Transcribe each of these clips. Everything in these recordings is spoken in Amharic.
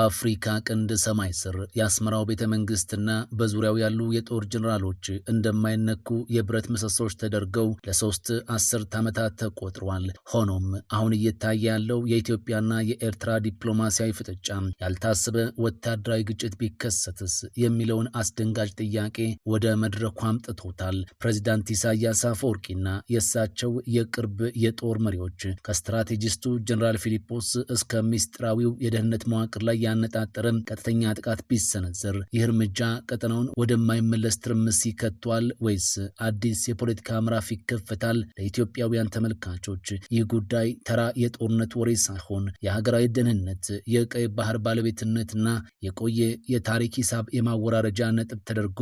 በአፍሪካ ቀንድ ሰማይ ስር የአስመራው ቤተ መንግስትና በዙሪያው ያሉ የጦር ጀነራሎች እንደማይነኩ የብረት ምሰሶች ተደርገው ለሶስት አስርት ዓመታት ተቆጥረዋል። ሆኖም አሁን እየታየ ያለው የኢትዮጵያና የኤርትራ ዲፕሎማሲያዊ ፍጥጫ ያልታሰበ ወታደራዊ ግጭት ቢከሰትስ የሚለውን አስደንጋጭ ጥያቄ ወደ መድረኩ አምጥቶታል። ፕሬዚዳንት ኢሳያስ አፈወርቂና የእሳቸው የቅርብ የጦር መሪዎች ከስትራቴጂስቱ ጀነራል ፊሊጶስ እስከ ሚስጥራዊው የደህንነት መዋቅር ላይ ያነጣጠረ ቀጥተኛ ጥቃት ቢሰነዘር ይህ እርምጃ ቀጠናውን ወደማይመለስ ትርምስ ይከቷል ወይስ አዲስ የፖለቲካ ምዕራፍ ይከፈታል? ለኢትዮጵያውያን ተመልካቾች ይህ ጉዳይ ተራ የጦርነት ወሬ ሳይሆን የሀገራዊ ደህንነት፣ የቀይ ባህር ባለቤትነትና የቆየ የታሪክ ሂሳብ የማወራረጃ ነጥብ ተደርጎ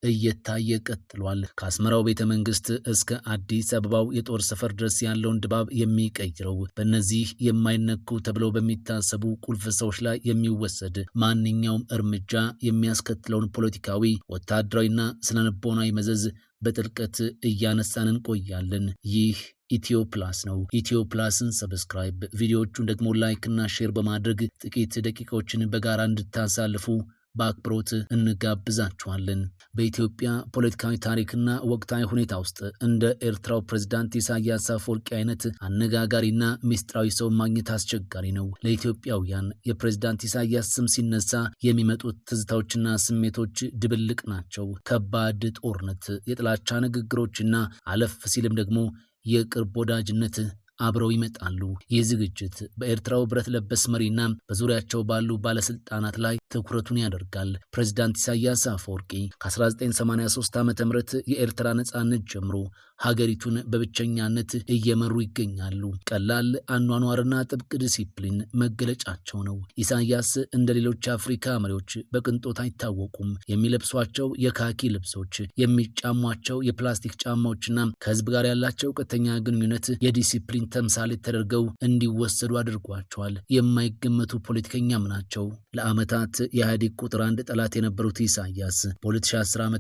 እየታየ ቀጥሏል። ከአስመራው ቤተ መንግስት እስከ አዲስ አበባው የጦር ሰፈር ድረስ ያለውን ድባብ የሚቀይረው በእነዚህ የማይነኩ ተብለው በሚታሰቡ ቁልፍ ሰዎች ላይ የሚወሰድ ማንኛውም እርምጃ የሚያስከትለውን ፖለቲካዊ፣ ወታደራዊና ስነልቦናዊ መዘዝ በጥልቀት እያነሳን እንቆያለን። ይህ ኢትዮ ፕላስ ነው። ኢትዮ ፕላስን ሰብስክራይብ፣ ቪዲዮዎቹን ደግሞ ላይክ እና ሼር በማድረግ ጥቂት ደቂቃዎችን በጋራ እንድታሳልፉ በአክብሮት እንጋብዛችኋለን። በኢትዮጵያ ፖለቲካዊ ታሪክና ወቅታዊ ሁኔታ ውስጥ እንደ ኤርትራው ፕሬዝዳንት ኢሳያስ አፈወርቂ አይነት አነጋጋሪና ሚስጥራዊ ሰው ማግኘት አስቸጋሪ ነው። ለኢትዮጵያውያን የፕሬዝዳንት ኢሳያስ ስም ሲነሳ የሚመጡት ትዝታዎችና ስሜቶች ድብልቅ ናቸው። ከባድ ጦርነት፣ የጥላቻ ንግግሮችና አለፍ ሲልም ደግሞ የቅርብ ወዳጅነት አብረው ይመጣሉ። ይህ ዝግጅት በኤርትራው ብረት ለበስ መሪና በዙሪያቸው ባሉ ባለስልጣናት ላይ ትኩረቱን ያደርጋል። ፕሬዝዳንት ኢሳያስ አፈወርቂ ከ1983 ዓ.ም የኤርትራ ነጻነት ጀምሮ ሀገሪቱን በብቸኛነት እየመሩ ይገኛሉ። ቀላል አኗኗርና ጥብቅ ዲሲፕሊን መገለጫቸው ነው። ኢሳያስ እንደ ሌሎች አፍሪካ መሪዎች በቅንጦት አይታወቁም። የሚለብሷቸው የካኪ ልብሶች፣ የሚጫሟቸው የፕላስቲክ ጫማዎችና ከህዝብ ጋር ያላቸው ቀጥተኛ ግንኙነት የዲሲፕሊን ተምሳሌት ተደርገው እንዲወሰዱ አድርጓቸዋል። የማይገመቱ ፖለቲከኛም ናቸው። ለዓመታት የኢህአዴግ ቁጥር አንድ ጠላት የነበሩት ኢሳያስ በ2010 ዓ.ም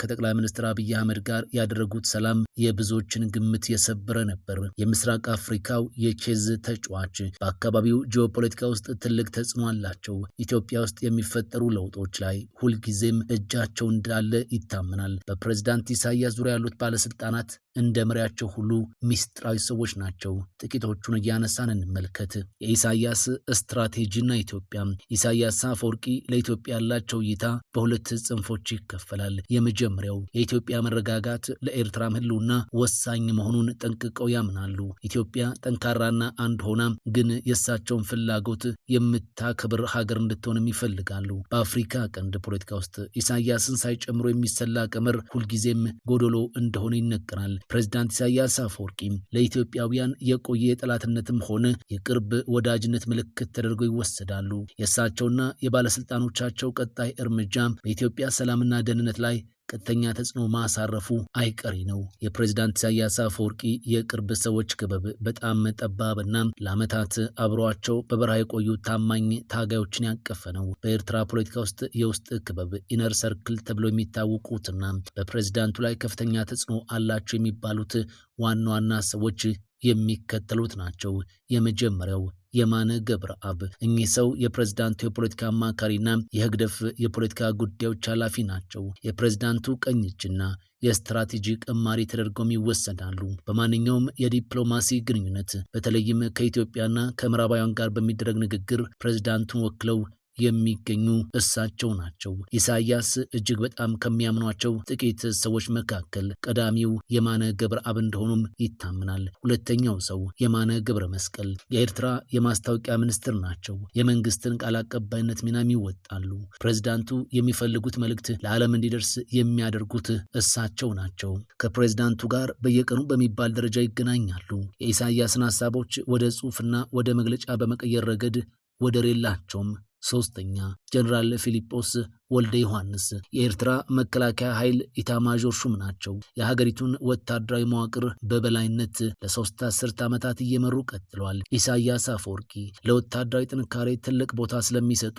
ከጠቅላይ ሚኒስትር አብይ አህመድ ጋር ያደረጉት ሰላም የብዙዎችን ግምት የሰበረ ነበር። የምስራቅ አፍሪካው የቼዝ ተጫዋች በአካባቢው ጂኦፖለቲካ ውስጥ ትልቅ ተጽዕኖ አላቸው። ኢትዮጵያ ውስጥ የሚፈጠሩ ለውጦች ላይ ሁልጊዜም እጃቸው እንዳለ ይታመናል። በፕሬዝዳንት ኢሳያስ ዙሪያ ያሉት ባለስልጣናት እንደ መሪያቸው ሁሉ ሚስጥራዊ ሰዎች ናቸው። ጥቂቶቹን እያነሳን እንመልከት። የኢሳያስ ስትራቴጂና ኢትዮጵያ። ኢሳያስ አፈወርቂ ለኢትዮጵያ ያላቸው እይታ በሁለት ጽንፎች ይከፈላል። የመጀመሪያው የኢትዮጵያ መረጋጋት ለኤርትራም ህልውና ወሳኝ መሆኑን ጠንቅቀው ያምናሉ። ኢትዮጵያ ጠንካራና አንድ ሆና ግን የእሳቸውን ፍላጎት የምታከብር ሀገር እንድትሆንም ይፈልጋሉ። በአፍሪካ ቀንድ ፖለቲካ ውስጥ ኢሳያስን ሳይጨምሮ የሚሰላ ቀመር ሁልጊዜም ጎዶሎ እንደሆነ ይነገራል። ፕሬዝዳንት ኢሳያስ አፈወርቂ ለኢትዮጵያውያን የቆየ የጠላትነትም ሆነ የቅርብ ወዳጅነት ምልክት ተደርገው ይወሰዳሉ። የእሳቸውና የባለስልጣኖቻቸው ቀጣይ እርምጃ በኢትዮጵያ ሰላምና ደህንነት ላይ ቀጥተኛ ተጽዕኖ ማሳረፉ አይቀሬ ነው። የፕሬዝዳንት ኢሳያስ አፈወርቂ የቅርብ ሰዎች ክበብ በጣም ጠባብና ለዓመታት አብረዋቸው በበረሃ የቆዩ ታማኝ ታጋዮችን ያቀፈ ነው። በኤርትራ ፖለቲካ ውስጥ የውስጥ ክበብ ኢነር ሰርክል ተብሎ የሚታወቁትና በፕሬዝዳንቱ ላይ ከፍተኛ ተጽዕኖ አላቸው የሚባሉት ዋና ዋና ሰዎች የሚከተሉት ናቸው። የመጀመሪያው የማነ ገብረአብ። እኚህ ሰው የፕሬዝዳንቱ የፖለቲካ አማካሪና የህግደፍ የፖለቲካ ጉዳዮች ኃላፊ ናቸው። የፕሬዝዳንቱ ቀኝ እጅና የስትራቴጂ ቀማሪ ተደርገውም ይወሰዳሉ። በማንኛውም የዲፕሎማሲ ግንኙነት በተለይም ከኢትዮጵያና ከምዕራባውያን ጋር በሚደረግ ንግግር ፕሬዝዳንቱን ወክለው የሚገኙ እሳቸው ናቸው። ኢሳያስ እጅግ በጣም ከሚያምኗቸው ጥቂት ሰዎች መካከል ቀዳሚው የማነ ገብረአብ እንደሆኑም ይታመናል። ሁለተኛው ሰው የማነ ገብረ መስቀል የኤርትራ የማስታወቂያ ሚኒስትር ናቸው። የመንግስትን ቃል አቀባይነት ሚናም ይወጣሉ። ፕሬዝዳንቱ የሚፈልጉት መልእክት ለዓለም እንዲደርስ የሚያደርጉት እሳቸው ናቸው። ከፕሬዝዳንቱ ጋር በየቀኑ በሚባል ደረጃ ይገናኛሉ። የኢሳያስን ሀሳቦች ወደ ጽሑፍና ወደ መግለጫ በመቀየር ረገድ ወደር የላቸውም። ሶስተኛ ጀነራል ፊሊጶስ ወልደ ዮሐንስ የኤርትራ መከላከያ ኃይል ኢታማዦር ሹም ናቸው። የሀገሪቱን ወታደራዊ መዋቅር በበላይነት ለሶስት አስርት ዓመታት እየመሩ ቀጥለዋል። ኢሳያስ አፈወርቂ ለወታደራዊ ጥንካሬ ትልቅ ቦታ ስለሚሰጡ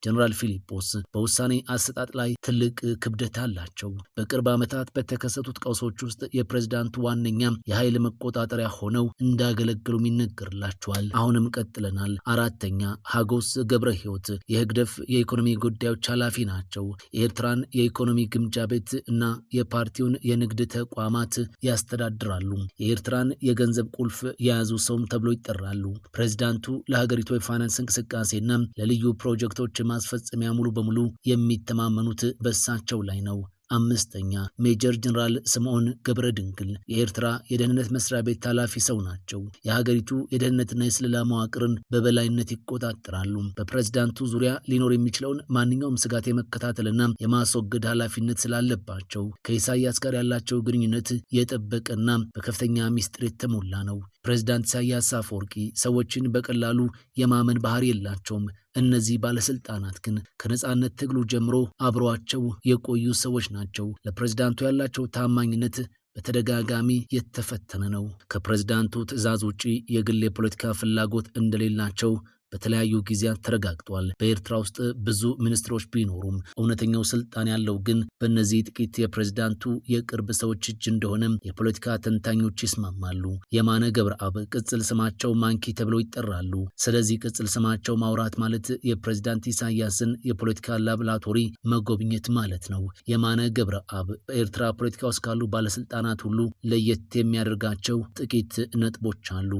ጀነራል ፊሊጶስ በውሳኔ አሰጣጥ ላይ ትልቅ ክብደት አላቸው። በቅርብ ዓመታት በተከሰቱት ቀውሶች ውስጥ የፕሬዝዳንቱ ዋነኛ የኃይል መቆጣጠሪያ ሆነው እንዳገለግሉም ይነገርላቸዋል። አሁንም ቀጥለናል። አራተኛ ሀጎስ ገብረ ሕይወት የህግደፍ የኢኮኖሚ ጉዳዮች ኃላፊ ናቸው። የኤርትራን የኢኮኖሚ ግምጃ ቤት እና የፓርቲውን የንግድ ተቋማት ያስተዳድራሉ። የኤርትራን የገንዘብ ቁልፍ የያዙ ሰውም ተብሎ ይጠራሉ። ፕሬዝዳንቱ ለሀገሪቱ የፋይናንስ እንቅስቃሴና ለልዩ ፕሮጀክቶች ማስፈጸሚያ ሙሉ በሙሉ የሚተማመኑት በእሳቸው ላይ ነው። አምስተኛ ሜጀር ጀነራል ስምዖን ገብረ ድንግል የኤርትራ የደህንነት መስሪያ ቤት ኃላፊ ሰው ናቸው። የሀገሪቱ የደህንነትና የስለላ መዋቅርን በበላይነት ይቆጣጠራሉ። በፕሬዝዳንቱ ዙሪያ ሊኖር የሚችለውን ማንኛውም ስጋት የመከታተልና የማስወገድ ኃላፊነት ስላለባቸው ከኢሳያስ ጋር ያላቸው ግንኙነት የጠበቀና በከፍተኛ ሚስጥር የተሞላ ነው። ፕሬዝዳንት ኢሳያስ አፈወርቂ ሰዎችን በቀላሉ የማመን ባህሪ የላቸውም። እነዚህ ባለስልጣናት ግን ከነጻነት ትግሉ ጀምሮ አብረዋቸው የቆዩ ሰዎች ናቸው። ለፕሬዝዳንቱ ያላቸው ታማኝነት በተደጋጋሚ የተፈተነ ነው። ከፕሬዝዳንቱ ትዕዛዝ ውጪ የግል የፖለቲካ ፍላጎት እንደሌላቸው በተለያዩ ጊዜያት ተረጋግጧል። በኤርትራ ውስጥ ብዙ ሚኒስትሮች ቢኖሩም እውነተኛው ስልጣን ያለው ግን በእነዚህ ጥቂት የፕሬዝዳንቱ የቅርብ ሰዎች እጅ እንደሆነም የፖለቲካ ተንታኞች ይስማማሉ። የማነ ገብረአብ ቅጽል ስማቸው ማንኪ ተብለው ይጠራሉ። ስለዚህ ቅጽል ስማቸው ማውራት ማለት የፕሬዝዳንት ኢሳያስን የፖለቲካ ላብራቶሪ መጎብኘት ማለት ነው። የማነ ገብረአብ በኤርትራ ፖለቲካ ውስጥ ካሉ ባለስልጣናት ሁሉ ለየት የሚያደርጋቸው ጥቂት ነጥቦች አሉ።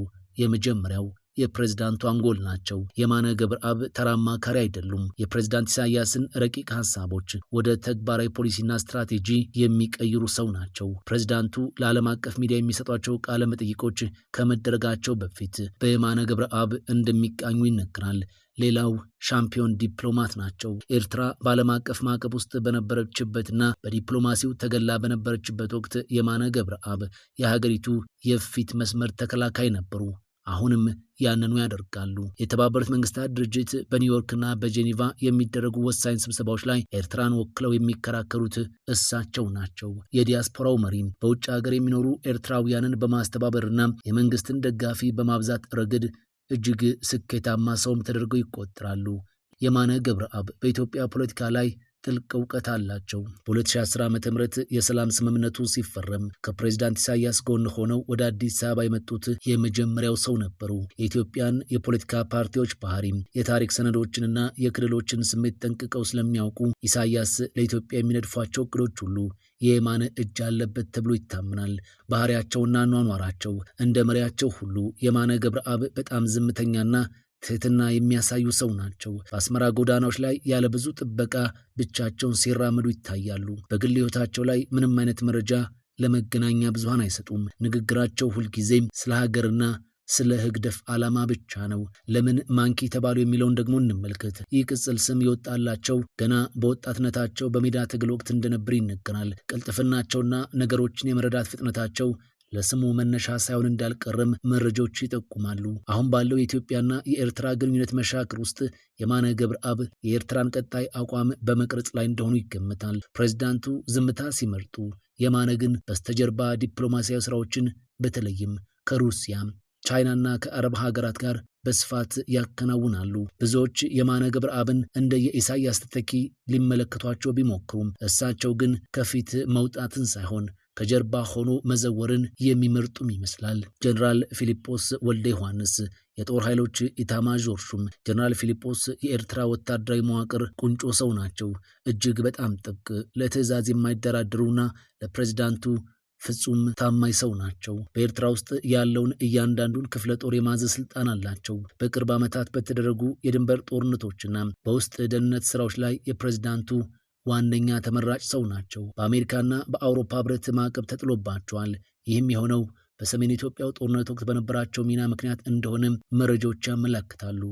የመጀመሪያው የፕሬዝዳንቱ አንጎል ናቸው። የማነ ገብረአብ ተራ አማካሪ አይደሉም። የፕሬዝዳንት ኢሳያስን ረቂቅ ሀሳቦች ወደ ተግባራዊ ፖሊሲና ስትራቴጂ የሚቀይሩ ሰው ናቸው። ፕሬዝዳንቱ ለዓለም አቀፍ ሚዲያ የሚሰጧቸው ቃለ መጠይቆች ከመደረጋቸው በፊት በየማነ ገብረአብ እንደሚቃኙ ይነገራል። ሌላው ሻምፒዮን ዲፕሎማት ናቸው። ኤርትራ በዓለም አቀፍ ማዕቀብ ውስጥ በነበረችበትና በዲፕሎማሲው ተገላ በነበረችበት ወቅት የማነ ገብረአብ የሀገሪቱ የፊት መስመር ተከላካይ ነበሩ። አሁንም ያንኑ ያደርጋሉ። የተባበሩት መንግስታት ድርጅት በኒውዮርክና በጄኔቫ የሚደረጉ ወሳኝ ስብሰባዎች ላይ ኤርትራን ወክለው የሚከራከሩት እሳቸው ናቸው። የዲያስፖራው መሪም በውጭ ሀገር የሚኖሩ ኤርትራውያንን በማስተባበርና የመንግስትን ደጋፊ በማብዛት ረገድ እጅግ ስኬታማ ሰውም ተደርገው ይቆጠራሉ። የማነ ገብረአብ በኢትዮጵያ ፖለቲካ ላይ ጥልቅ እውቀት አላቸው። በ2010 ዓ.ም የሰላም ስምምነቱ ሲፈረም ከፕሬዝዳንት ኢሳያስ ጎን ሆነው ወደ አዲስ አበባ የመጡት የመጀመሪያው ሰው ነበሩ። የኢትዮጵያን የፖለቲካ ፓርቲዎች ባህሪም የታሪክ ሰነዶችንና የክልሎችን ስሜት ጠንቅቀው ስለሚያውቁ ኢሳያስ ለኢትዮጵያ የሚነድፏቸው እቅዶች ሁሉ የየማነ እጅ አለበት ተብሎ ይታመናል። ባህሪያቸውና ኗኗራቸው እንደ መሪያቸው ሁሉ የማነ ገብረአብ በጣም ዝምተኛና ትህትና የሚያሳዩ ሰው ናቸው። በአስመራ ጎዳናዎች ላይ ያለ ብዙ ጥበቃ ብቻቸውን ሲራመዱ ይታያሉ። በግል ሕይወታቸው ላይ ምንም አይነት መረጃ ለመገናኛ ብዙሃን አይሰጡም። ንግግራቸው ሁልጊዜም ስለ ሀገርና ስለ ህግደፍ ዓላማ ብቻ ነው። ለምን ማንኪ ተባሉ የሚለውን ደግሞ እንመልከት። ይህ ቅጽል ስም የወጣላቸው ገና በወጣትነታቸው በሜዳ ትግል ወቅት እንደነበር ይነገራል። ቅልጥፍናቸውና ነገሮችን የመረዳት ፍጥነታቸው ለስሙ መነሻ ሳይሆን እንዳልቀረም መረጃዎች ይጠቁማሉ። አሁን ባለው የኢትዮጵያና የኤርትራ ግንኙነት መሻክር ውስጥ የማነ ገብረአብ የኤርትራን ቀጣይ አቋም በመቅረጽ ላይ እንደሆኑ ይገመታል። ፕሬዝዳንቱ ዝምታ ሲመርጡ፣ የማነ ግን በስተጀርባ ዲፕሎማሲያዊ ስራዎችን በተለይም ከሩሲያ ቻይናና ከአረብ ሀገራት ጋር በስፋት ያከናውናሉ። ብዙዎች የማነ ገብረአብን እንደ የኢሳያስ ተተኪ ሊመለከቷቸው ቢሞክሩም እሳቸው ግን ከፊት መውጣትን ሳይሆን ከጀርባ ሆኖ መዘወርን የሚመርጡም ይመስላል። ጀነራል ፊሊጶስ ወልደ ዮሐንስ የጦር ኃይሎች ኢታማዦር ሹም። ጀነራል ፊሊጶስ የኤርትራ ወታደራዊ መዋቅር ቁንጮ ሰው ናቸው። እጅግ በጣም ጥብቅ፣ ለትዕዛዝ የማይደራደሩና ለፕሬዝዳንቱ ፍጹም ታማኝ ሰው ናቸው። በኤርትራ ውስጥ ያለውን እያንዳንዱን ክፍለ ጦር የማዘዝ ስልጣን አላቸው። በቅርብ ዓመታት በተደረጉ የድንበር ጦርነቶችና በውስጥ ደህንነት ስራዎች ላይ የፕሬዝዳንቱ ዋነኛ ተመራጭ ሰው ናቸው። በአሜሪካና በአውሮፓ ህብረት ማዕቀብ ተጥሎባቸዋል። ይህም የሆነው በሰሜን ኢትዮጵያው ጦርነት ወቅት በነበራቸው ሚና ምክንያት እንደሆነ መረጃዎች ያመለክታሉ።